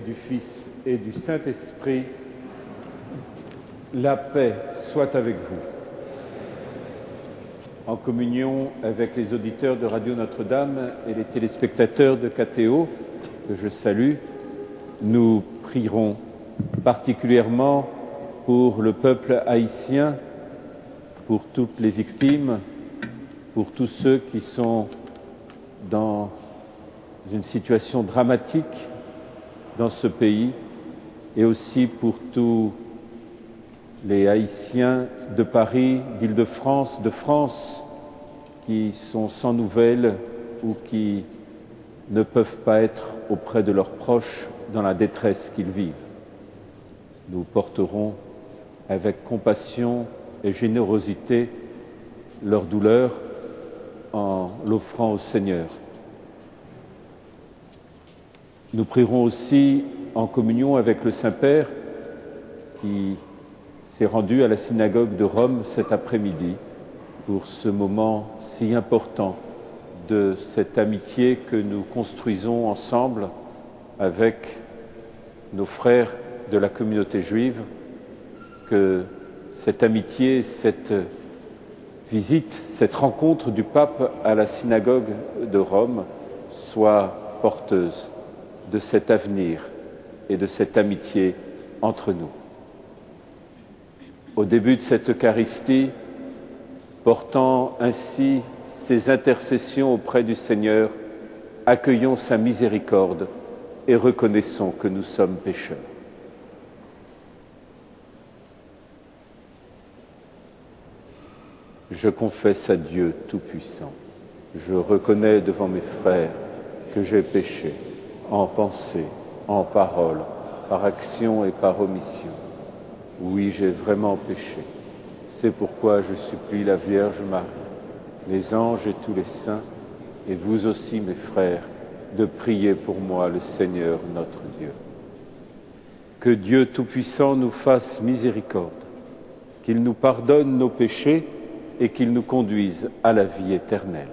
du Fils et du Saint-Esprit, la paix soit avec vous. En communion avec les auditeurs de Radio Notre-Dame et les téléspectateurs de KTO, que je salue, nous prierons particulièrement pour le peuple haïtien, pour toutes les victimes, pour tous ceux qui sont dans une situation dramatique dans ce pays, et aussi pour tous les Haïtiens de Paris, d'Île-de-France, de France, qui sont sans nouvelles ou qui ne peuvent pas être auprès de leurs proches dans la détresse qu'ils vivent. Nous porterons avec compassion et générosité leur douleur en l'offrant au Seigneur. Nous prierons aussi en communion avec le Saint-Père qui s'est rendu à la synagogue de Rome cet après-midi pour ce moment si important de cette amitié que nous construisons ensemble avec nos frères de la communauté juive, que cette amitié, cette visite, cette rencontre du pape à la synagogue de Rome soit porteuse de cet avenir et de cette amitié entre nous. Au début de cette Eucharistie, portant ainsi ses intercessions auprès du Seigneur, accueillons sa miséricorde et reconnaissons que nous sommes pécheurs. Je confesse à Dieu Tout-Puissant, je reconnais devant mes frères que j'ai péché en pensée, en parole, par action et par omission. Oui, j'ai vraiment péché. C'est pourquoi je supplie la Vierge Marie, les anges et tous les saints, et vous aussi, mes frères, de prier pour moi le Seigneur notre Dieu. Que Dieu Tout-Puissant nous fasse miséricorde, qu'il nous pardonne nos péchés et qu'il nous conduise à la vie éternelle.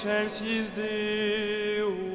excelsis Deo.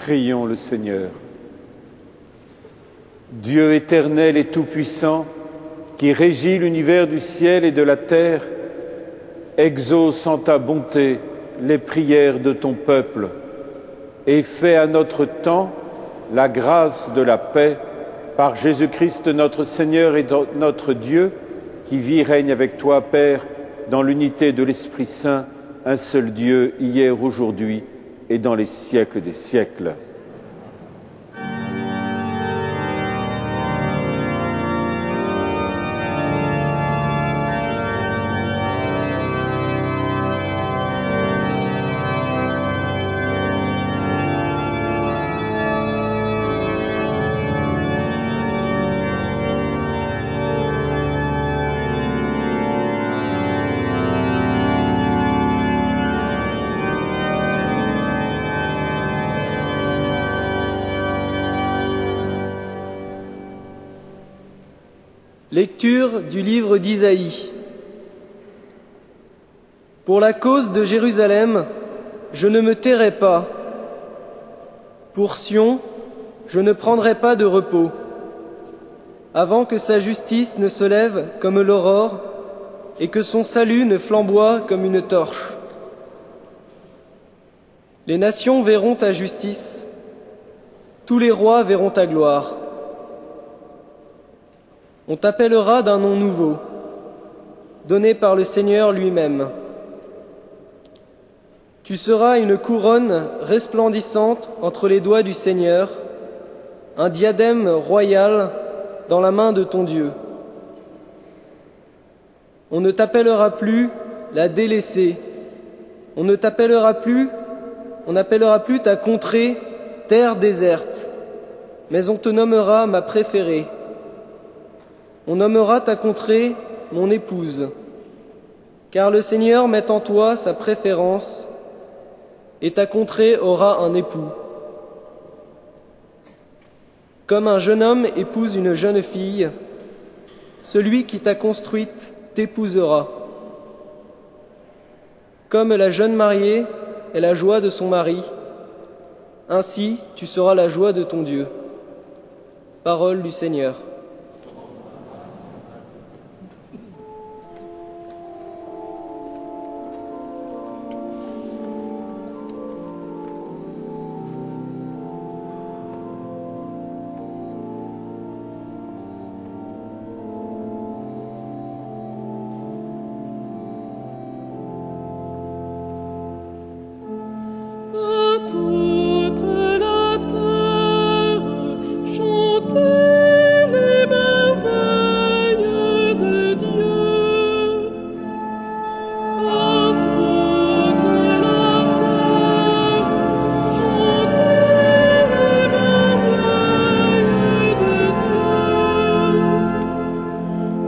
Prions le Seigneur. Dieu éternel et tout-puissant, qui régit l'univers du ciel et de la terre, exauce en ta bonté les prières de ton peuple et fais à notre temps la grâce de la paix par Jésus-Christ notre Seigneur et notre Dieu, qui vit et règne avec toi, Père, dans l'unité de l'Esprit Saint, un seul Dieu, hier, aujourd'hui et dans les siècles des siècles. Lecture du livre d'Isaïe. Pour la cause de Jérusalem, je ne me tairai pas. Pour Sion, je ne prendrai pas de repos, avant que sa justice ne se lève comme l'aurore et que son salut ne flamboie comme une torche. Les nations verront ta justice, tous les rois verront ta gloire. On t'appellera d'un nom nouveau, donné par le Seigneur lui-même. Tu seras une couronne resplendissante entre les doigts du Seigneur, un diadème royal dans la main de ton Dieu. On ne t'appellera plus la délaissée, on n'appellera plus ta contrée terre déserte, mais on te nommera ma préférée. On nommera ta contrée mon épouse, car le Seigneur met en toi sa préférence, et ta contrée aura un époux. Comme un jeune homme épouse une jeune fille, celui qui t'a construite t'épousera. Comme la jeune mariée est la joie de son mari, ainsi tu seras la joie de ton Dieu. Parole du Seigneur.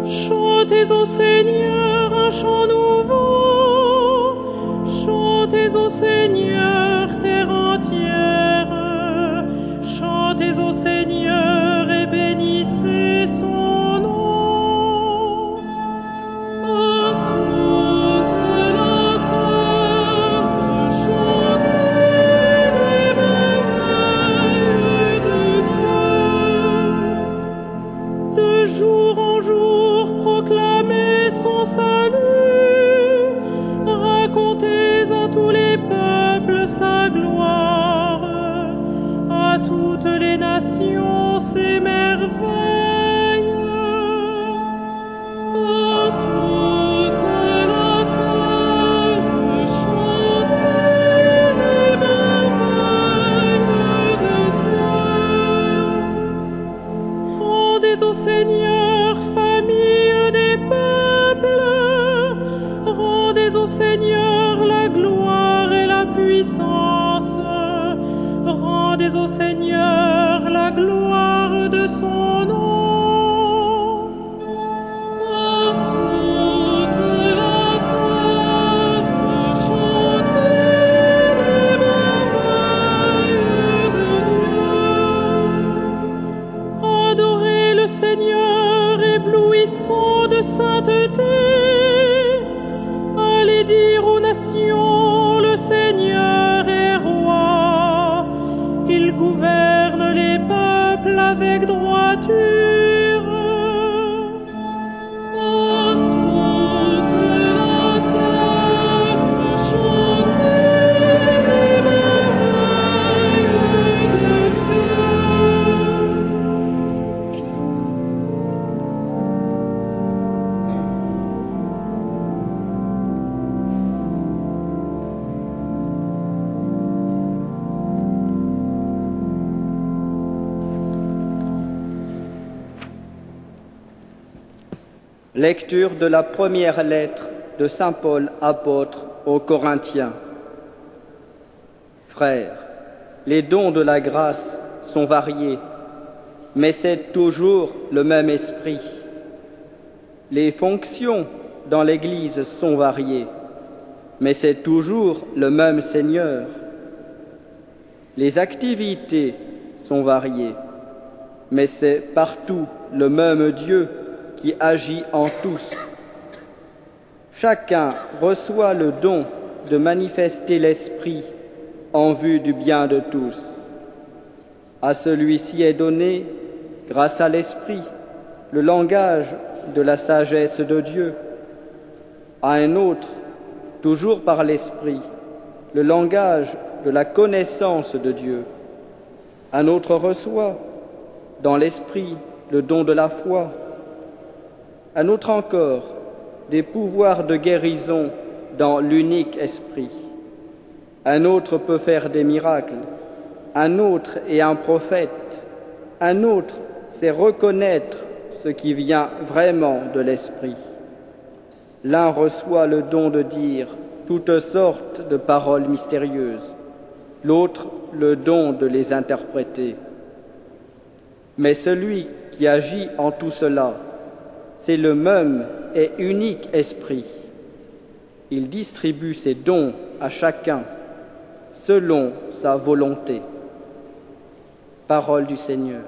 Chantez au Seigneur un chant nouveau, chantez au Seigneur terre entière, chantez au Seigneur et bénissez son nom. À toute la terre, chantez les merveilles de Dieu. De jour en jour, proclamez son salut, racontez à tous les peuples sa gloire, à toutes les nations ses merveilles. À toute la terre, chantez les merveilles de Dieu. Rendez au Seigneur, famille des peuples, rendez au Seigneur la gloire et la puissance, rendez au Seigneur la gloire de son nom. À toute la terre, chantez les merveilles de Dieu. Adorez le Seigneur, éblouissant de sainteté. Allez dire aux nations, le Seigneur est roi. Il gouverne les peuples avec droiture. À toute la terre, chantez les merveilles de Dieu. Lecture de la première lettre de saint Paul apôtre aux Corinthiens. Frères, les dons de la grâce sont variés, mais c'est toujours le même esprit. Les fonctions dans l'Église sont variées, mais c'est toujours le même Seigneur. Les activités sont variées, mais c'est partout le même Dieu qui agit en tous. Chacun reçoit le don de manifester l'Esprit en vue du bien de tous. À celui-ci est donné, grâce à l'Esprit, le langage de la sagesse de Dieu. À un autre, toujours par l'Esprit, le langage de la connaissance de Dieu. Un autre reçoit, dans l'Esprit, le don de la foi. Un autre encore, des pouvoirs de guérison dans l'unique Esprit. Un autre peut faire des miracles. Un autre est un prophète. Un autre sait reconnaître ce qui vient vraiment de l'Esprit. L'un reçoit le don de dire toutes sortes de paroles mystérieuses. L'autre le don de les interpréter. Mais celui qui agit en tout cela, c'est le même et unique Esprit. Il distribue ses dons à chacun selon sa volonté. Parole du Seigneur.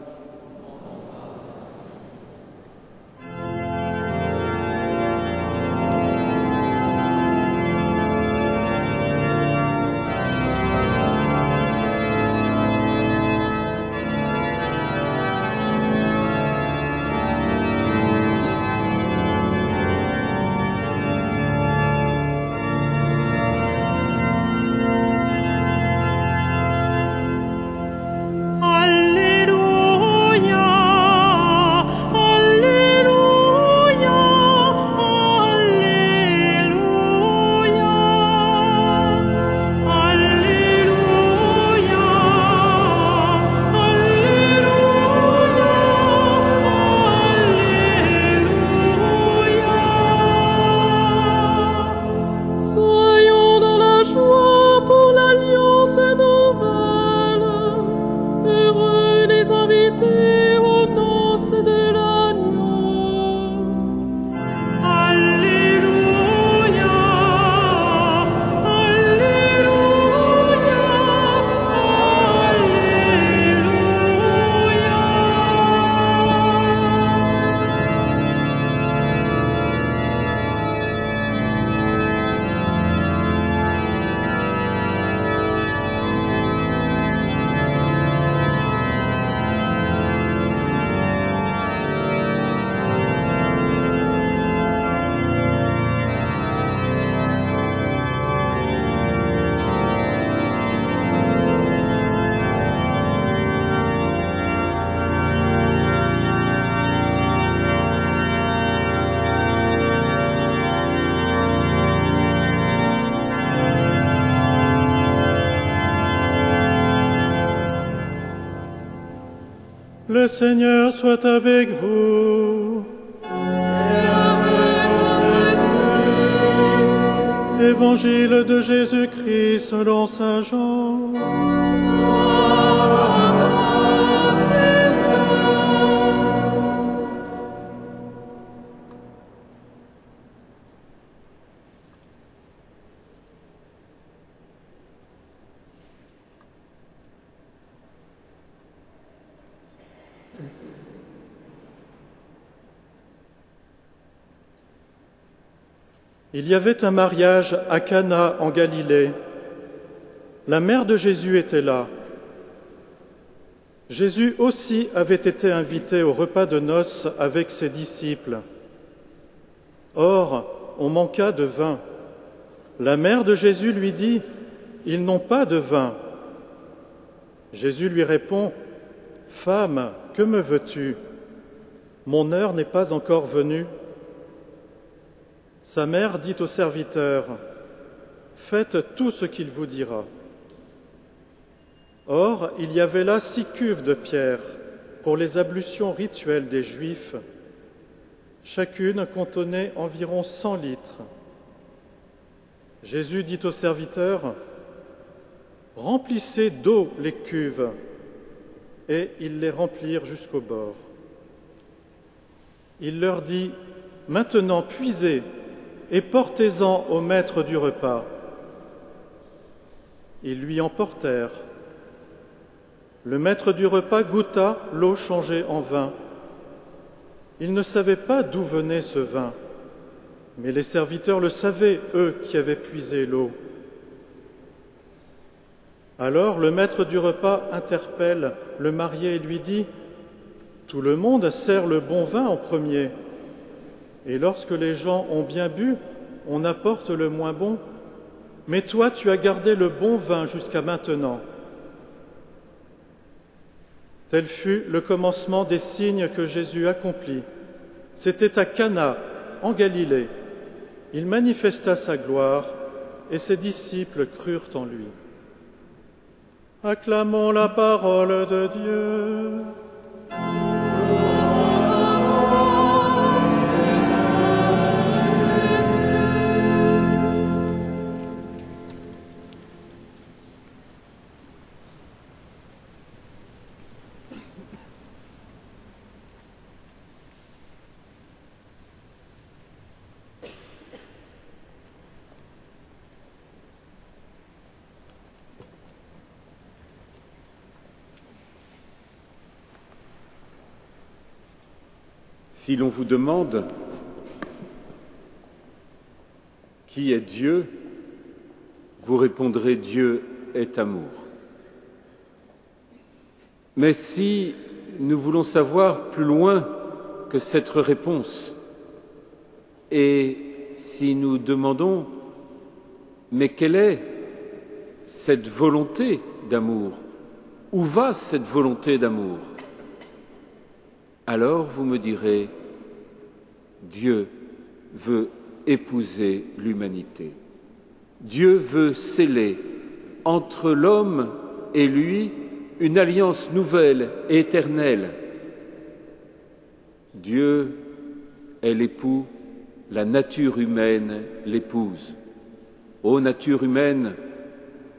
Le Seigneur soit avec vous. Et avec votre esprit. Évangile de Jésus-Christ selon saint Jean. Gloire à toi, Seigneur. Il y avait un mariage à Cana en Galilée. La mère de Jésus était là. Jésus aussi avait été invité au repas de noces avec ses disciples. Or, on manqua de vin. La mère de Jésus lui dit : « Ils n'ont pas de vin. » Jésus lui répond : « Femme, que me veux-tu ? Mon heure n'est pas encore venue. » Sa mère dit au serviteur : « Faites tout ce qu'il vous dira. » Or, il y avait là 6 cuves de pierre pour les ablutions rituelles des Juifs. Chacune contenait environ 100 litres. Jésus dit au serviteur : « Remplissez d'eau les cuves. » Et ils les remplirent jusqu'au bord. Il leur dit : « Maintenant, puisez et portez-en au maître du repas. » Ils lui en portèrent. Le maître du repas goûta l'eau changée en vin. Il ne savait pas d'où venait ce vin, mais les serviteurs le savaient, eux qui avaient puisé l'eau. Alors le maître du repas interpelle le marié et lui dit : « Tout le monde sert le bon vin en premier. Et lorsque les gens ont bien bu, on apporte le moins bon. Mais toi, tu as gardé le bon vin jusqu'à maintenant. » Tel fut le commencement des signes que Jésus accomplit. C'était à Cana, en Galilée. Il manifesta sa gloire et ses disciples crurent en lui. Acclamons la parole de Dieu. Si l'on vous demande qui est Dieu, vous répondrez Dieu est amour. Mais si nous voulons savoir plus loin que cette réponse, et si nous demandons mais quelle est cette volonté d'amour? Où va cette volonté d'amour? Alors vous me direz, Dieu veut épouser l'humanité. Dieu veut sceller entre l'homme et lui une alliance nouvelle et éternelle. Dieu est l'époux, la nature humaine l'épouse. Ô nature humaine,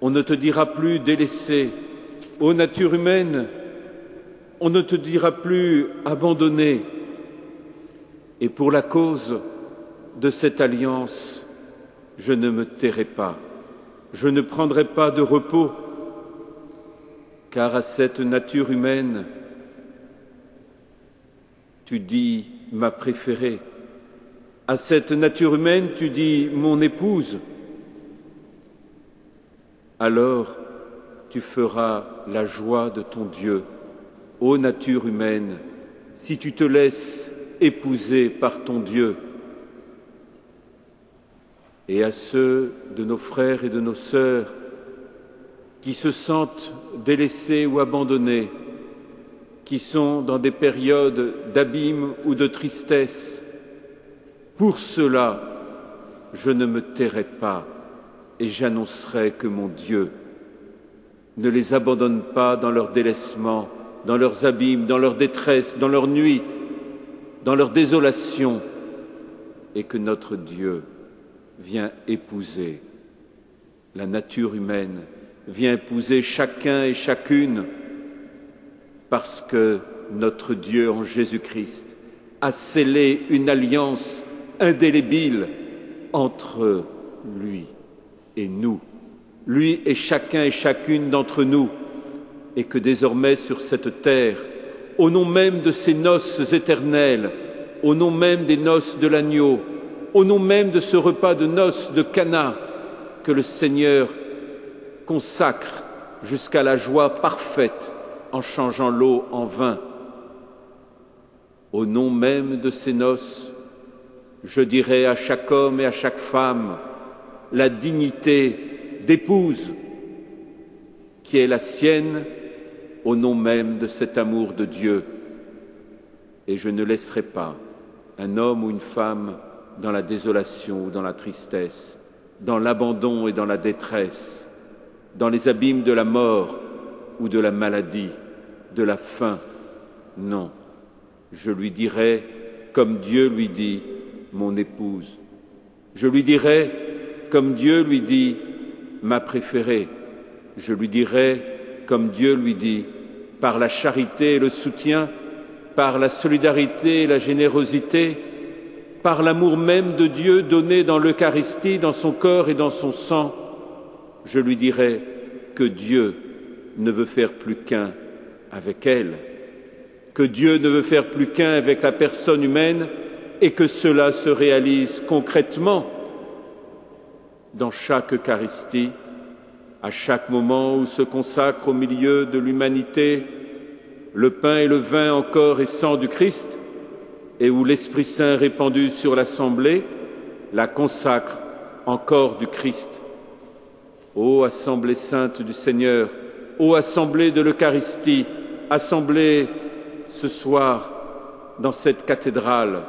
on ne te dira plus délaissée. Ô nature humaine, on ne te dira plus abandonnée. Et pour la cause de cette alliance, je ne me tairai pas, je ne prendrai pas de repos, car à cette nature humaine, tu dis ma préférée, à cette nature humaine, tu dis mon épouse, alors tu feras la joie de ton Dieu, ô nature humaine, si tu te laisses épouser par ton Dieu. Et à ceux de nos frères et de nos sœurs qui se sentent délaissés ou abandonnés, qui sont dans des périodes d'abîme ou de tristesse, pour cela, je ne me tairai pas et j'annoncerai que mon Dieu ne les abandonne pas dans leur délaissement, dans leurs abîmes, dans leur détresse, dans leur nuit, dans leur désolation, et que notre Dieu vient épouser la nature humaine, vient épouser chacun et chacune, parce que notre Dieu en Jésus-Christ a scellé une alliance indélébile entre lui et nous, lui et chacun et chacune d'entre nous, et que désormais sur cette terre, au nom même de ces noces éternelles, au nom même des noces de l'agneau, au nom même de ce repas de noces de Cana, que le Seigneur consacre jusqu'à la joie parfaite en changeant l'eau en vin. Au nom même de ces noces, je dirai à chaque homme et à chaque femme la dignité d'épouse qui est la sienne au nom même de cet amour de Dieu. Et je ne laisserai pas un homme ou une femme dans la désolation ou dans la tristesse, dans l'abandon et dans la détresse, dans les abîmes de la mort ou de la maladie, de la faim. Non, je lui dirai, comme Dieu lui dit, mon épouse. Je lui dirai, comme Dieu lui dit, ma préférée. Je lui dirai, comme Dieu lui dit, par la charité et le soutien, par la solidarité et la générosité, par l'amour même de Dieu donné dans l'Eucharistie, dans son corps et dans son sang, je lui dirai que Dieu ne veut faire plus qu'un avec elle, que Dieu ne veut faire plus qu'un avec la personne humaine et que cela se réalise concrètement dans chaque Eucharistie, à chaque moment où se consacre au milieu de l'humanité le pain et le vin en corps et sang du Christ, et où l'Esprit Saint répandu sur l'Assemblée la consacre en corps du Christ. Ô Assemblée sainte du Seigneur, ô Assemblée de l'Eucharistie, Assemblée ce soir dans cette cathédrale,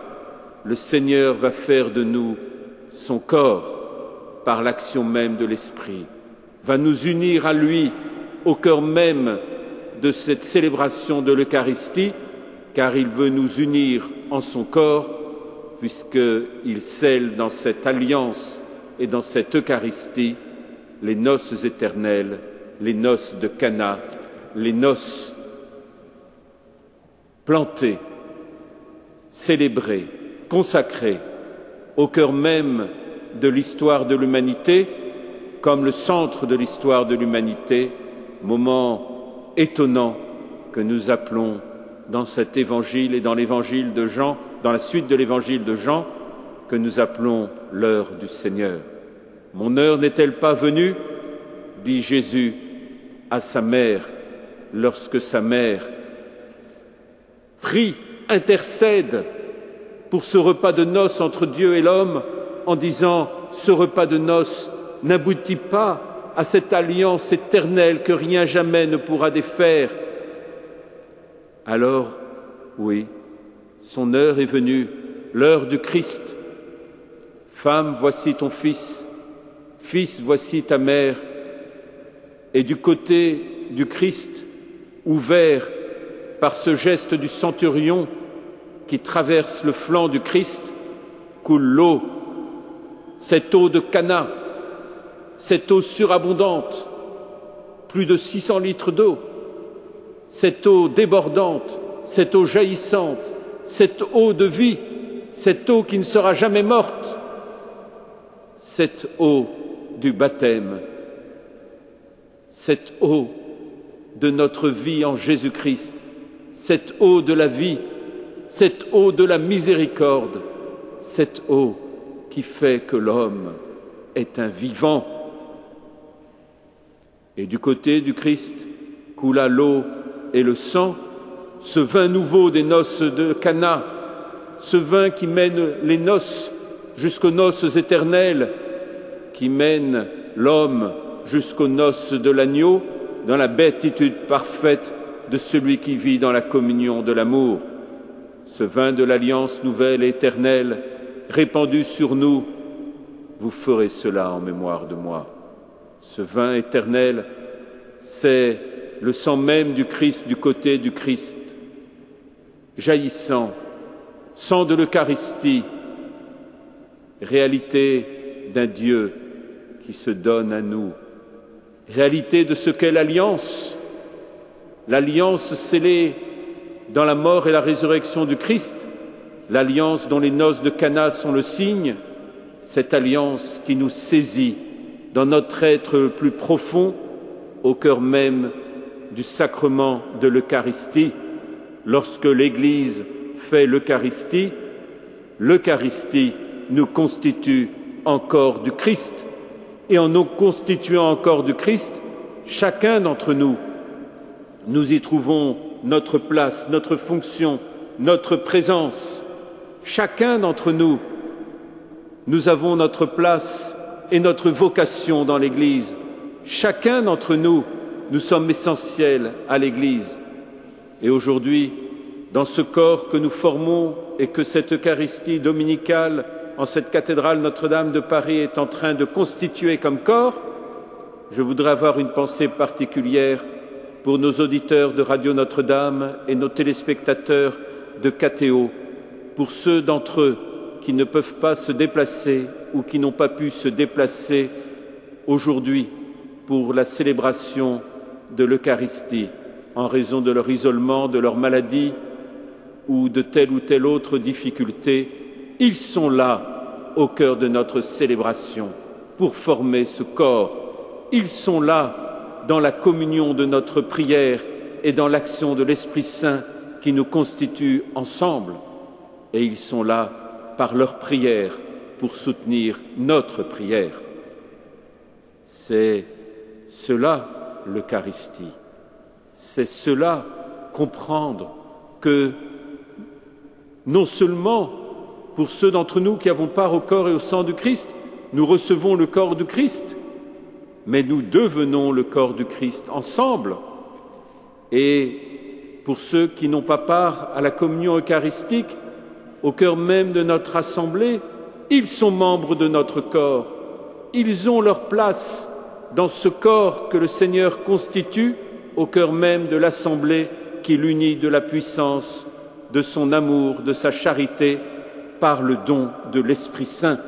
le Seigneur va faire de nous son corps par l'action même de l'Esprit, va nous unir à lui au cœur même de cette célébration de l'Eucharistie, car il veut nous unir en son corps, puisqu'il scelle dans cette alliance et dans cette Eucharistie les noces éternelles, les noces de Cana, les noces plantées, célébrées, consacrées au cœur même de l'histoire de l'humanité, comme le centre de l'histoire de l'humanité, moment étonnant que nous appelons dans cet évangile et dans l'évangile de Jean dans la suite de l'évangile de Jean, que nous appelons l'heure du Seigneur. Mon heure n'est-elle pas venue, dit Jésus à sa mère, lorsque sa mère prie, intercède pour ce repas de noces entre Dieu et l'homme, en disant « Ce repas de noces n'aboutit pas à cette alliance éternelle que rien jamais ne pourra défaire. » Alors, oui, son heure est venue, l'heure du Christ. Femme, voici ton fils. Fils, voici ta mère. Et du côté du Christ, ouvert par ce geste du centurion qui traverse le flanc du Christ, coule l'eau, cette eau de Cana, cette eau surabondante, plus de 600 litres d'eau, cette eau débordante, cette eau jaillissante, cette eau de vie, cette eau qui ne sera jamais morte, cette eau du baptême, cette eau de notre vie en Jésus-Christ, cette eau de la vie, cette eau de la miséricorde, cette eau qui fait que l'homme est un vivant. Et du côté du Christ coula l'eau et le sang, ce vin nouveau des noces de Cana, ce vin qui mène les noces jusqu'aux noces éternelles, qui mène l'homme jusqu'aux noces de l'agneau, dans la béatitude parfaite de celui qui vit dans la communion de l'amour. Ce vin de l'alliance nouvelle et éternelle, répandu sur nous, vous ferez cela en mémoire de moi. Ce vin éternel, c'est le sang même du Christ du côté du Christ, jaillissant, sang de l'Eucharistie, réalité d'un Dieu qui se donne à nous, réalité de ce qu'est l'alliance, l'alliance scellée dans la mort et la résurrection du Christ, l'alliance dont les noces de Cana sont le signe, cette alliance qui nous saisit dans notre être le plus profond, au cœur même du sacrement de l'Eucharistie. Lorsque l'Église fait l'Eucharistie, l'Eucharistie nous constitue en corps du Christ. Et en nous constituant en corps du Christ, chacun d'entre nous, nous y trouvons notre place, notre fonction, notre présence. Chacun d'entre nous, nous avons notre place et notre vocation dans l'Église. Chacun d'entre nous, nous sommes essentiels à l'Église. Et aujourd'hui, dans ce corps que nous formons et que cette Eucharistie dominicale en cette cathédrale Notre-Dame de Paris est en train de constituer comme corps, je voudrais avoir une pensée particulière pour nos auditeurs de Radio Notre-Dame et nos téléspectateurs de KTO, pour ceux d'entre eux qui ne peuvent pas se déplacer ou qui n'ont pas pu se déplacer aujourd'hui pour la célébration de l'Eucharistie en raison de leur isolement, de leur maladie ou de telle ou telle autre difficulté. Ils sont là au cœur de notre célébration pour former ce corps. Ils sont là dans la communion de notre prière et dans l'action de l'Esprit Saint qui nous constitue ensemble. Et ils sont là par leur prière pour soutenir notre prière. C'est cela l'Eucharistie. C'est cela comprendre que non seulement pour ceux d'entre nous qui avons part au corps et au sang du Christ, nous recevons le corps du Christ, mais nous devenons le corps du Christ ensemble. Et pour ceux qui n'ont pas part à la communion eucharistique, au cœur même de notre assemblée, ils sont membres de notre corps. Ils ont leur place dans ce corps que le Seigneur constitue au cœur même de l'assemblée qui l'unit de la puissance de son amour, de sa charité, par le don de l'Esprit Saint.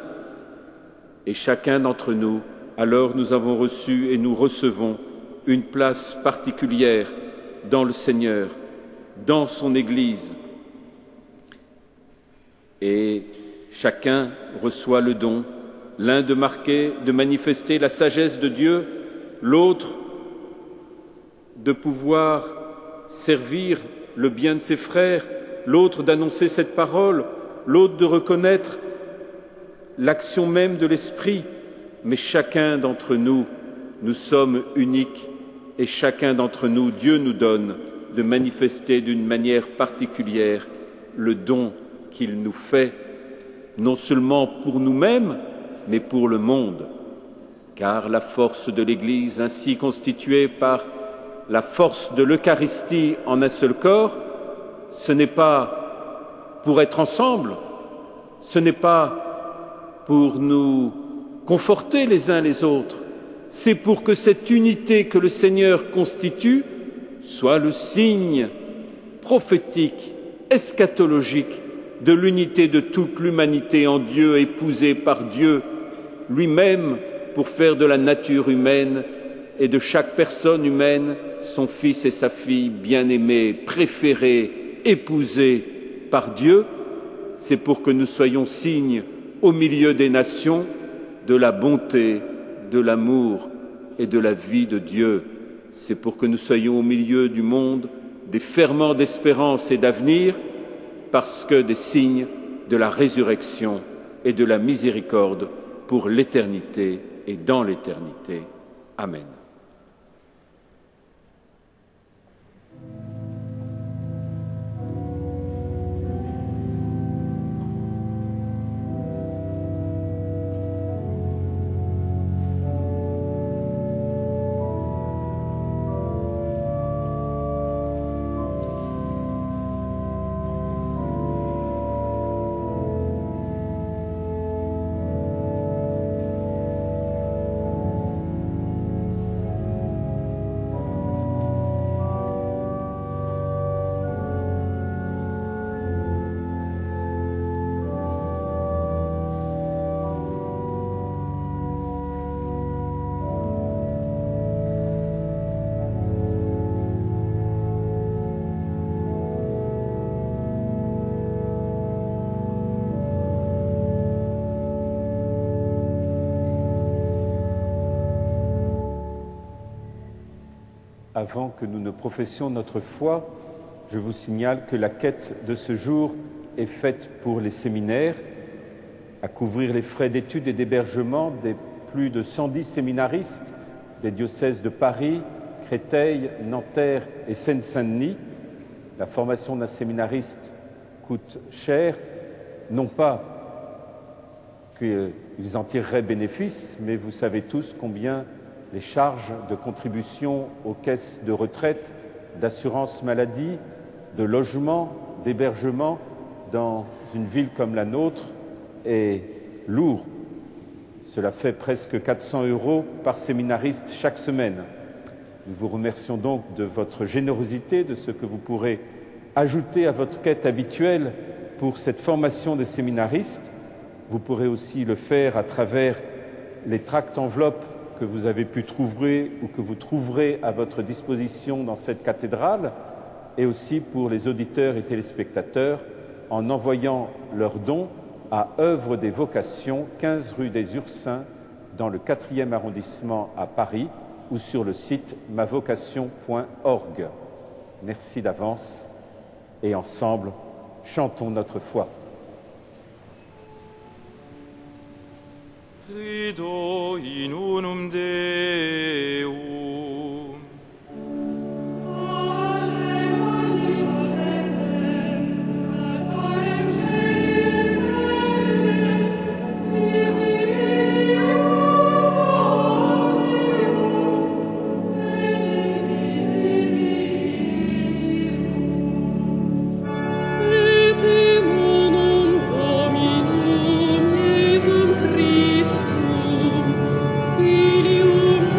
Et chacun d'entre nous, alors nous avons reçu et nous recevons une place particulière dans le Seigneur, dans son Église. Et chacun reçoit le don, l'un de marquer, de manifester la sagesse de Dieu, l'autre de pouvoir servir le bien de ses frères, l'autre d'annoncer cette parole, l'autre de reconnaître l'action même de l'Esprit, mais chacun d'entre nous, nous sommes uniques et chacun d'entre nous, Dieu nous donne de manifester d'une manière particulière le don qu'il nous fait, non seulement pour nous-mêmes, mais pour le monde. Car la force de l'Église, ainsi constituée par la force de l'Eucharistie en un seul corps, ce n'est pas pour être ensemble, ce n'est pas pour nous conforter les uns les autres, c'est pour que cette unité que le Seigneur constitue soit le signe prophétique, eschatologique de l'unité de toute l'humanité en Dieu, épousée par Dieu lui-même pour faire de la nature humaine et de chaque personne humaine son fils et sa fille bien-aimés, préférés, épousés par Dieu. C'est pour que nous soyons signes au milieu des nations de la bonté, de l'amour et de la vie de Dieu. C'est pour que nous soyons au milieu du monde des ferments d'espérance et d'avenir, parce que des signes de la résurrection et de la miséricorde pour l'éternité et dans l'éternité. Amen. Avant que nous ne professions notre foi, je vous signale que la quête de ce jour est faite pour les séminaires, à couvrir les frais d'études et d'hébergement des plus de 110 séminaristes des diocèses de Paris, Créteil, Nanterre et Seine-Saint-Denis. La formation d'un séminariste coûte cher, non pas qu'ils en tireraient bénéfice, mais vous savez tous combien les charges de contribution aux caisses de retraite, d'assurance maladie, de logement, d'hébergement dans une ville comme la nôtre est lourd. Cela fait presque 400 € par séminariste chaque semaine. Nous vous remercions donc de votre générosité, de ce que vous pourrez ajouter à votre quête habituelle pour cette formation des séminaristes. Vous pourrez aussi le faire à travers les tracts enveloppes que vous avez pu trouver ou que vous trouverez à votre disposition dans cette cathédrale, et aussi pour les auditeurs et téléspectateurs en envoyant leurs dons à Œuvre des Vocations, 15 rue des Ursins, dans le 4e arrondissement à Paris, ou sur le site mavocation.org. Merci d'avance et ensemble, chantons notre foi. Credo in unum Deum. Filium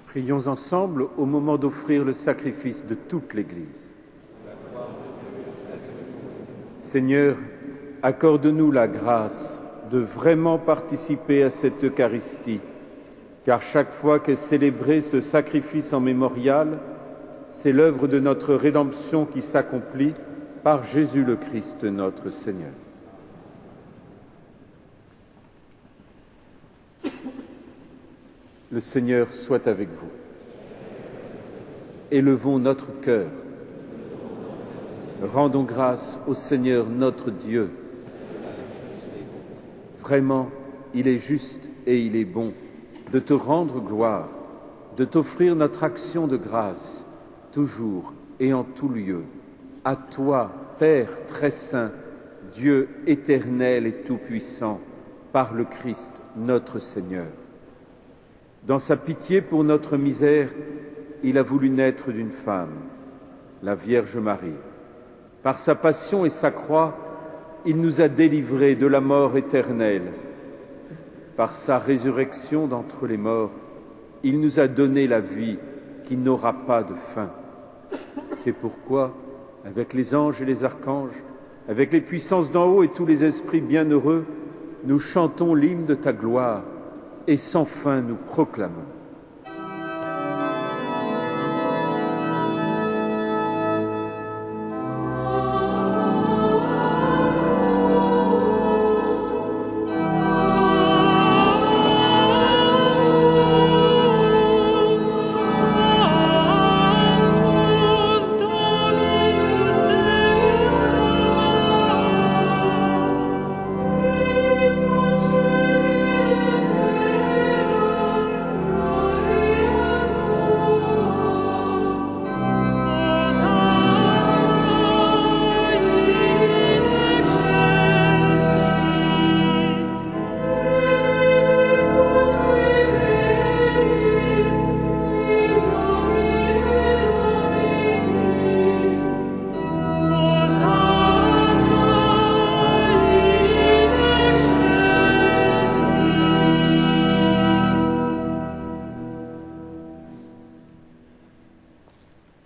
Prions ensemble au moment d'offrir le sacrifice de toute l'Église. Seigneur, accorde-nous la grâce de vraiment participer à cette Eucharistie, car chaque fois qu'est célébré ce sacrifice en mémorial, c'est l'œuvre de notre rédemption qui s'accomplit par Jésus le Christ, notre Seigneur. Le Seigneur soit avec vous. Élevons notre cœur. Rendons grâce au Seigneur notre Dieu. Vraiment, il est juste et il est bon de te rendre gloire, de t'offrir notre action de grâce, toujours et en tout lieu. À toi, Père très saint, Dieu éternel et tout-puissant, par le Christ notre Seigneur. Dans sa pitié pour notre misère, il a voulu naître d'une femme, la Vierge Marie. Par sa passion et sa croix, il nous a délivrés de la mort éternelle. Par sa résurrection d'entre les morts, il nous a donné la vie qui n'aura pas de fin. C'est pourquoi, avec les anges et les archanges, avec les puissances d'en haut et tous les esprits bienheureux, nous chantons l'hymne de ta gloire et sans fin nous proclamons.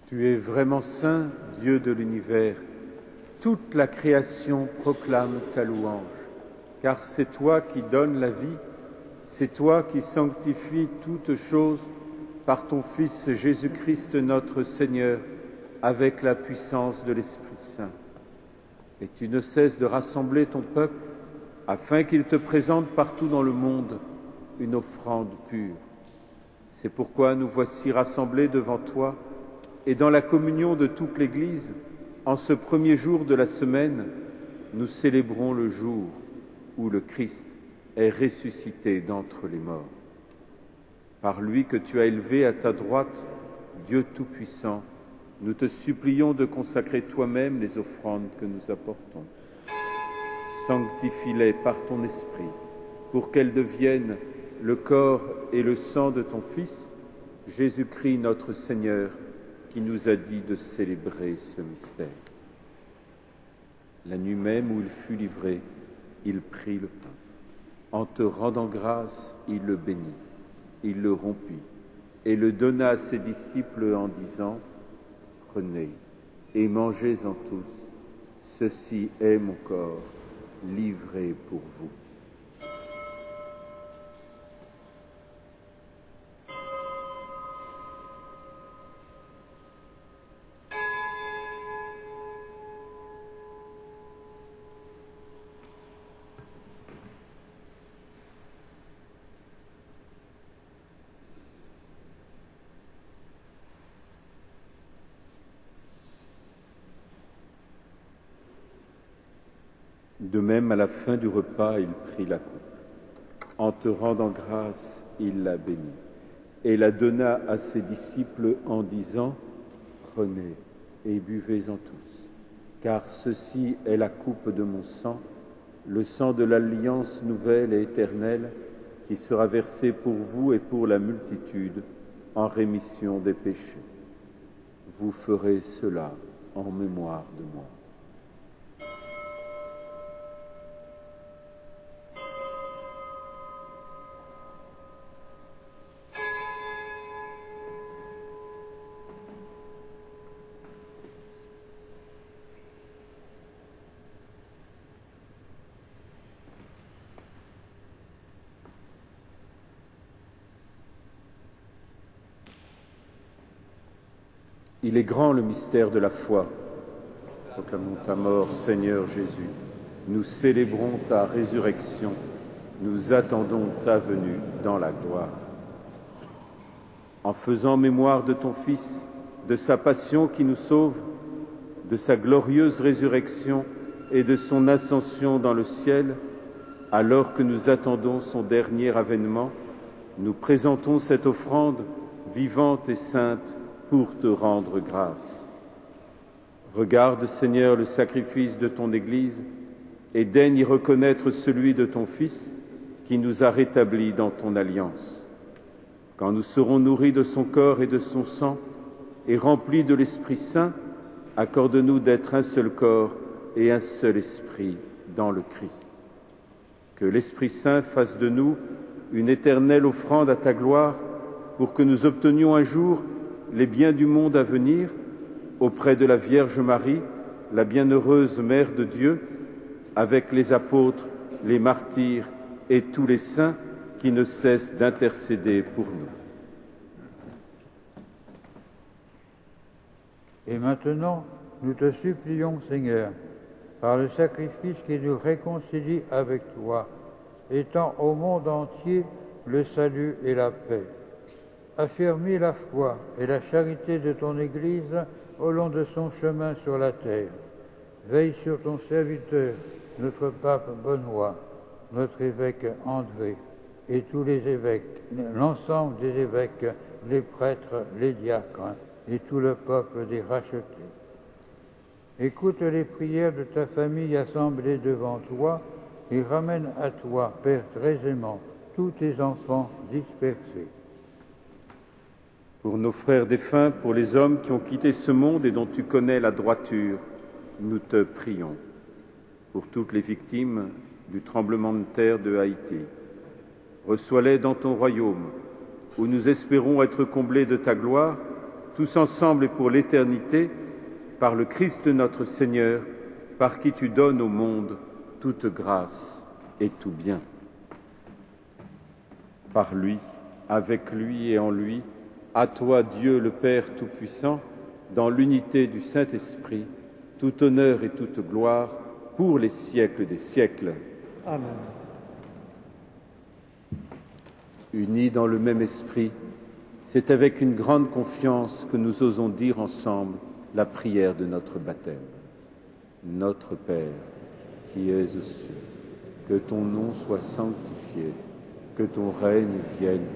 Tu es vraiment saint, Dieu de l'univers. Toute la création proclame ta louange, car c'est toi qui donnes la vie, c'est toi qui sanctifies toutes choses par ton Fils Jésus-Christ notre Seigneur, avec la puissance de l'Esprit Saint. Et tu ne cesses de rassembler ton peuple, afin qu'il te présente partout dans le monde une offrande pure. C'est pourquoi nous voici rassemblés devant toi, et dans la communion de toute l'Église, en ce premier jour de la semaine, nous célébrons le jour où le Christ est ressuscité d'entre les morts. Par lui que tu as élevé à ta droite, Dieu Tout-Puissant, nous te supplions de consacrer toi-même les offrandes que nous apportons. Sanctifie-les par ton Esprit, pour qu'elles deviennent le corps et le sang de ton Fils, Jésus-Christ notre Seigneur, qui nous a dit de célébrer ce mystère. La nuit même où il fut livré, il prit le pain. En te rendant grâce, il le bénit, il le rompit et le donna à ses disciples en disant : « Prenez et mangez-en tous, ceci est mon corps livré pour vous. » De même, à la fin du repas, il prit la coupe. En te rendant grâce, il la bénit et la donna à ses disciples en disant : « Prenez et buvez-en tous, car ceci est la coupe de mon sang, le sang de l'alliance nouvelle et éternelle, qui sera versé pour vous et pour la multitude en rémission des péchés. Vous ferez cela en mémoire de moi. » Il est grand le mystère de la foi. Proclamons ta mort, Seigneur Jésus. Nous célébrons ta résurrection. Nous attendons ta venue dans la gloire. En faisant mémoire de ton Fils, de sa passion qui nous sauve, de sa glorieuse résurrection et de son ascension dans le ciel, alors que nous attendons son dernier avènement, nous présentons cette offrande vivante et sainte pour te rendre grâce. Regarde, Seigneur, le sacrifice de ton Église et daigne y reconnaître celui de ton Fils qui nous a rétablis dans ton alliance. Quand nous serons nourris de son corps et de son sang et remplis de l'Esprit Saint, accorde-nous d'être un seul corps et un seul esprit dans le Christ. Que l'Esprit Saint fasse de nous une éternelle offrande à ta gloire pour que nous obtenions un jour les biens du monde à venir auprès de la Vierge Marie, la bienheureuse Mère de Dieu, avec les apôtres, les martyrs et tous les saints qui ne cessent d'intercéder pour nous. Et maintenant, nous te supplions, Seigneur, par le sacrifice qui nous réconcilie avec toi, étends au monde entier le salut et la paix. Affermis la foi et la charité de ton Église au long de son chemin sur la terre. Veille sur ton serviteur, notre pape Benoît, notre évêque André, et tous les évêques, l'ensemble des évêques, les prêtres, les diacres, et tout le peuple des rachetés. Écoute les prières de ta famille assemblée devant toi, et ramène à toi, Père très aimant, tous tes enfants dispersés. Pour nos frères défunts, pour les hommes qui ont quitté ce monde et dont tu connais la droiture, nous te prions. Pour toutes les victimes du tremblement de terre de Haïti, reçois-les dans ton royaume, où nous espérons être comblés de ta gloire, tous ensemble et pour l'éternité, par le Christ notre Seigneur, par qui tu donnes au monde toute grâce et tout bien. Par lui, avec lui et en lui, à toi, Dieu le Père Tout-Puissant, dans l'unité du Saint-Esprit, tout honneur et toute gloire pour les siècles des siècles. Amen. Unis dans le même esprit, c'est avec une grande confiance que nous osons dire ensemble la prière de notre baptême. Notre Père, qui es aux cieux, que ton nom soit sanctifié, que ton règne vienne,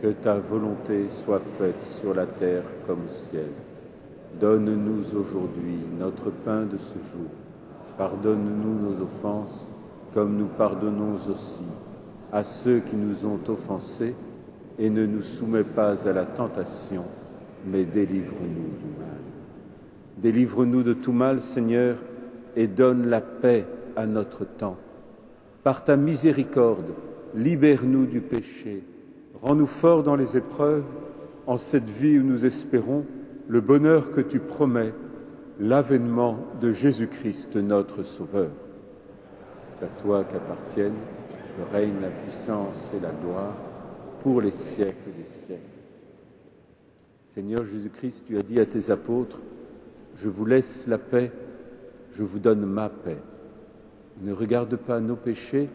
que ta volonté soit faite sur la terre comme au ciel. Donne-nous aujourd'hui notre pain de ce jour. Pardonne-nous nos offenses, comme nous pardonnons aussi à ceux qui nous ont offensés, et ne nous soumets pas à la tentation, mais délivre-nous du mal. Délivre-nous de tout mal, Seigneur, et donne la paix à notre temps. Par ta miséricorde, libère-nous du péché. Rends-nous forts dans les épreuves, en cette vie où nous espérons le bonheur que tu promets, l'avènement de Jésus-Christ, notre Sauveur. C'est à toi qu'appartiennent le règne, la puissance et la gloire pour les siècles des siècles. Seigneur Jésus-Christ, tu as dit à tes apôtres, « Je vous laisse la paix, je vous donne ma paix. Ne regarde pas nos péchés,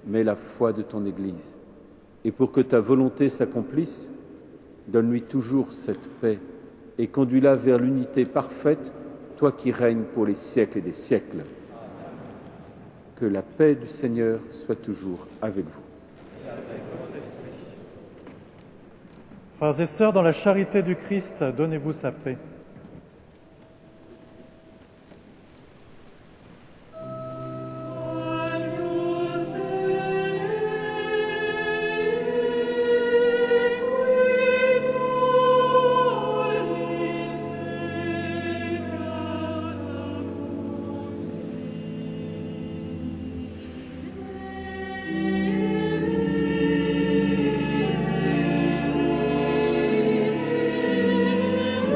mais la foi de ton Église. Et pour que ta volonté s'accomplisse, donne-lui toujours cette paix et conduis-la vers l'unité parfaite, toi qui règnes pour les siècles des siècles. » Que la paix du Seigneur soit toujours avec vous. Et avec votre esprit. Frères et sœurs, dans la charité du Christ, donnez-vous sa paix.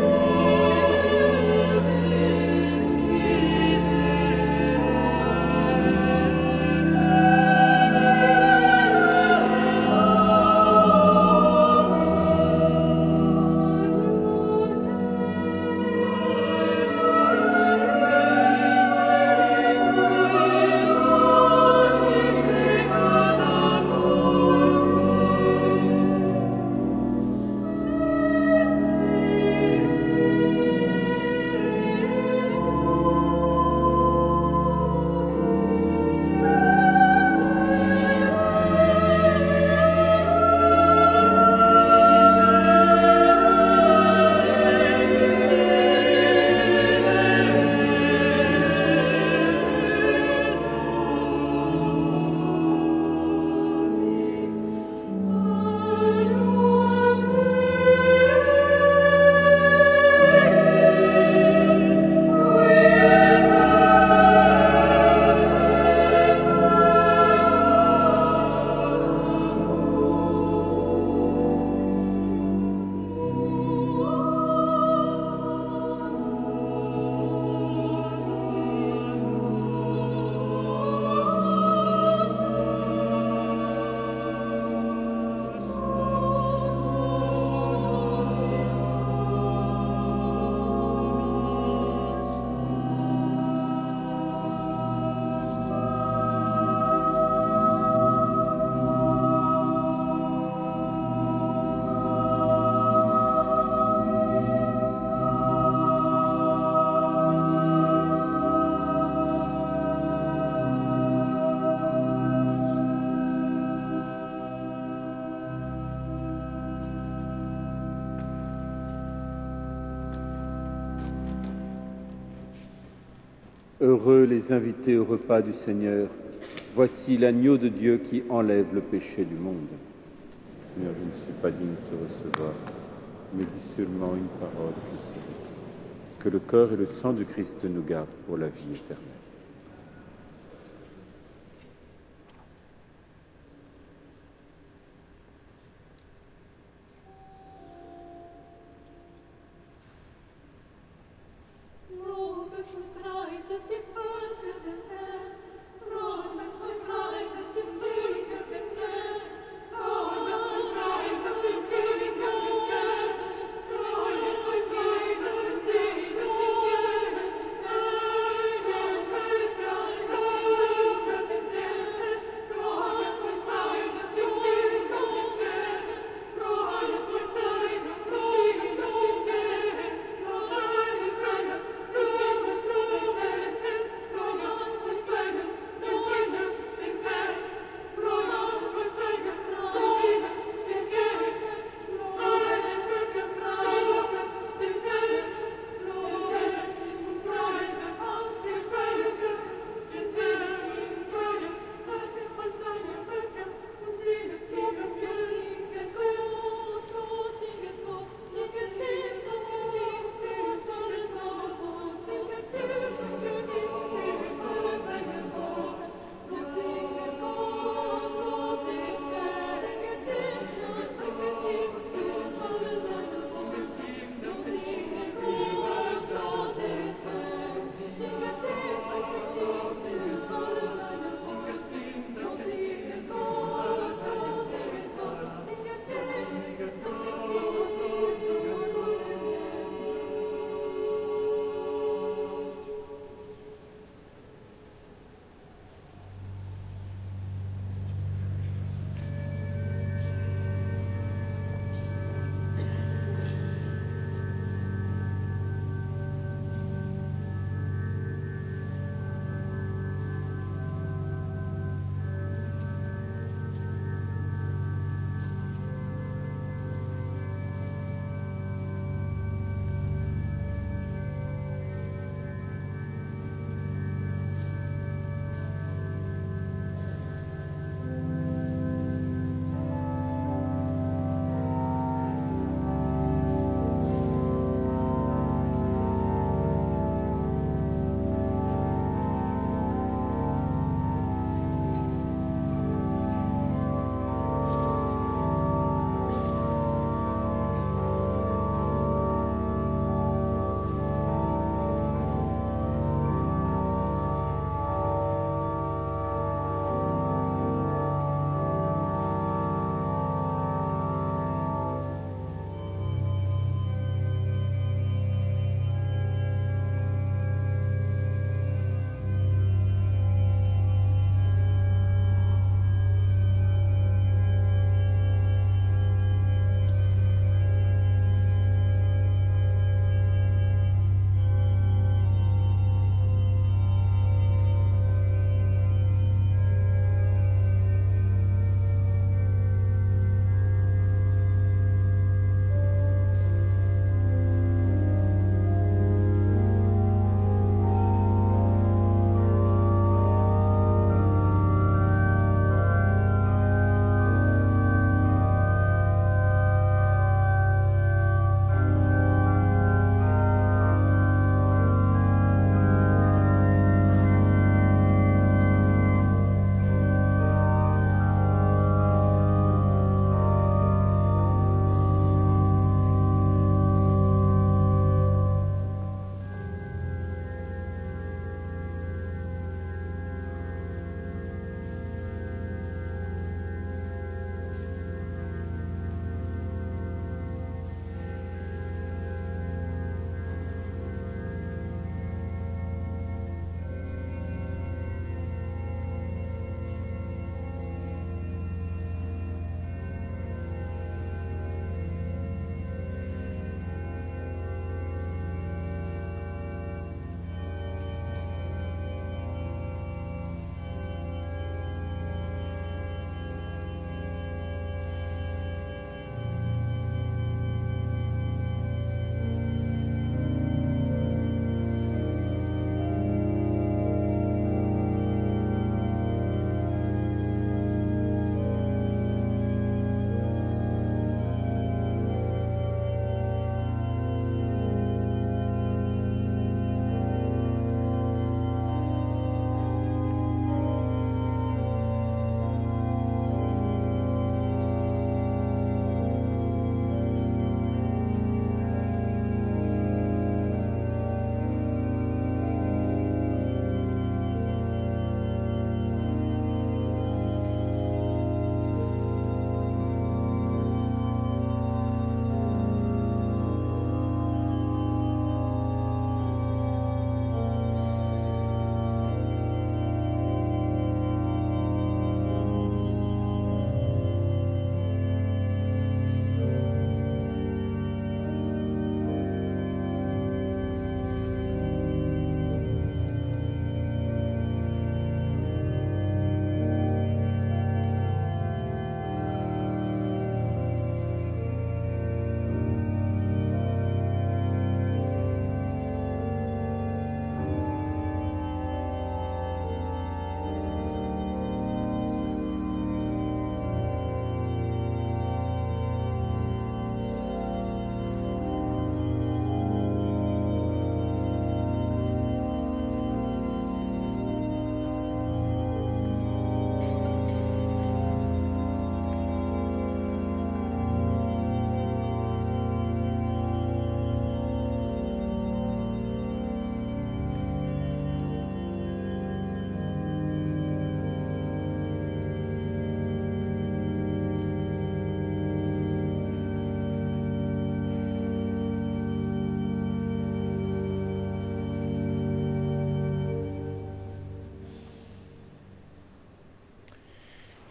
Oh Heureux les invités au repas du Seigneur. Voici l'agneau de Dieu qui enlève le péché du monde. Seigneur, je ne suis pas digne de te recevoir, mais dis seulement une parole, je serai. Que le corps et le sang du Christ nous gardent pour la vie éternelle. Thank you.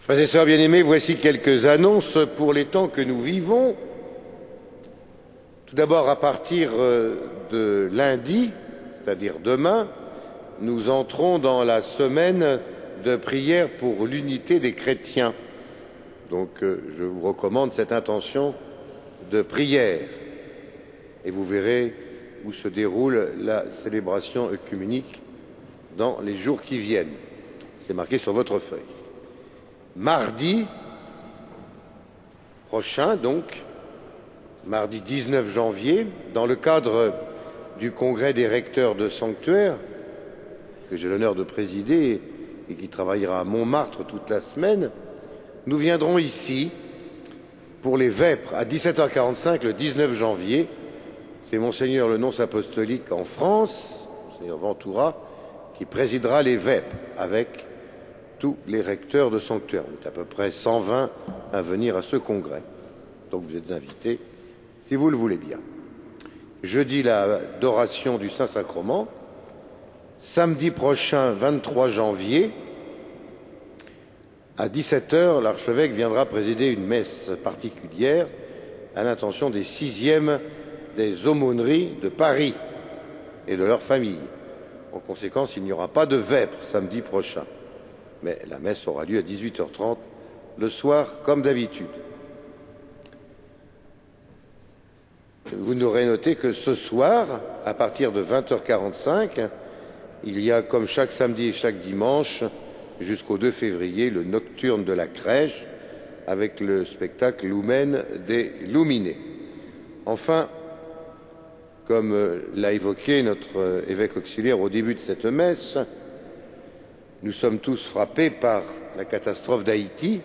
Frères et sœurs bien-aimés, voici quelques annonces pour les temps que nous vivons. Tout d'abord, à partir de lundi, c'est-à-dire demain, nous entrons dans la semaine de prière pour l'unité des chrétiens. Donc, je vous recommande cette intention de prière. Et vous verrez où se déroule la célébration œcuménique dans les jours qui viennent. C'est marqué sur votre feuille. Mardi prochain, donc, mardi 19 janvier, dans le cadre du congrès des recteurs de sanctuaires, que j'ai l'honneur de présider et qui travaillera à Montmartre toute la semaine, nous viendrons ici pour les vêpres à 17h45 le 19 janvier. C'est Monseigneur le nonce apostolique en France, Monseigneur Ventura, qui présidera les vêpres avec tous les recteurs de sanctuaires. On est à peu près 120 à venir à ce congrès. Donc vous êtes invités, si vous le voulez bien. Jeudi, l'adoration du Saint-Sacrement. Samedi prochain, 23 janvier, à 17h, l'archevêque viendra présider une messe particulière à l'intention des 6e des aumôneries de Paris et de leurs familles. En conséquence, il n'y aura pas de vêpres samedi prochain. Mais la messe aura lieu à 18h30 le soir, comme d'habitude. Vous n'aurez noté que ce soir, à partir de 20h45, il y a, comme chaque samedi et chaque dimanche, jusqu'au 2 février, le nocturne de la crèche, avec le spectacle Lumen des Luminés. Enfin, comme l'a évoqué notre évêque auxiliaire au début de cette messe, nous sommes tous frappés par la catastrophe d'Haïti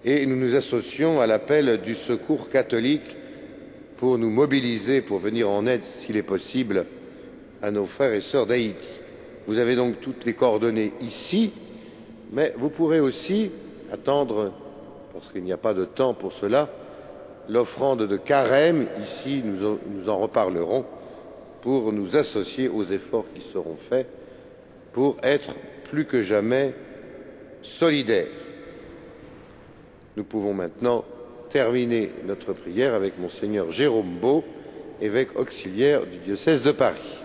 et nous nous associons à l'appel du Secours catholique pour nous mobiliser, pour venir en aide, s'il est possible, à nos frères et sœurs d'Haïti. Vous avez donc toutes les coordonnées ici, mais vous pourrez aussi attendre, parce qu'il n'y a pas de temps pour cela, l'offrande de carême. Ici, nous en reparlerons pour nous associer aux efforts qui seront faits pour être plus que jamais solidaires. Nous pouvons maintenant terminer notre prière avec Monseigneur Jérôme Beau, évêque auxiliaire du diocèse de Paris.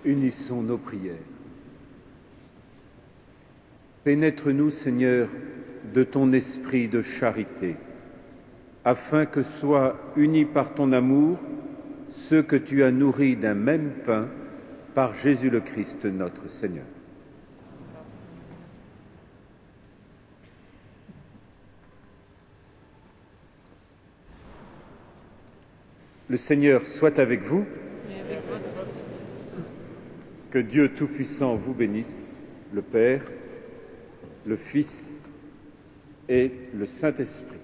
Unissons nos prières. Pénètre-nous, Seigneur, de ton esprit de charité, afin que soient unis par ton amour ceux que tu as nourris d'un même pain par Jésus le Christ notre Seigneur. Le Seigneur soit avec vous. Et avec votre esprit. Que Dieu Tout-Puissant vous bénisse, le Père, le Fils et le Saint-Esprit.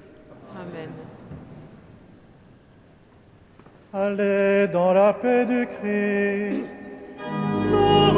Amen. Allez dans la paix du Christ. Nous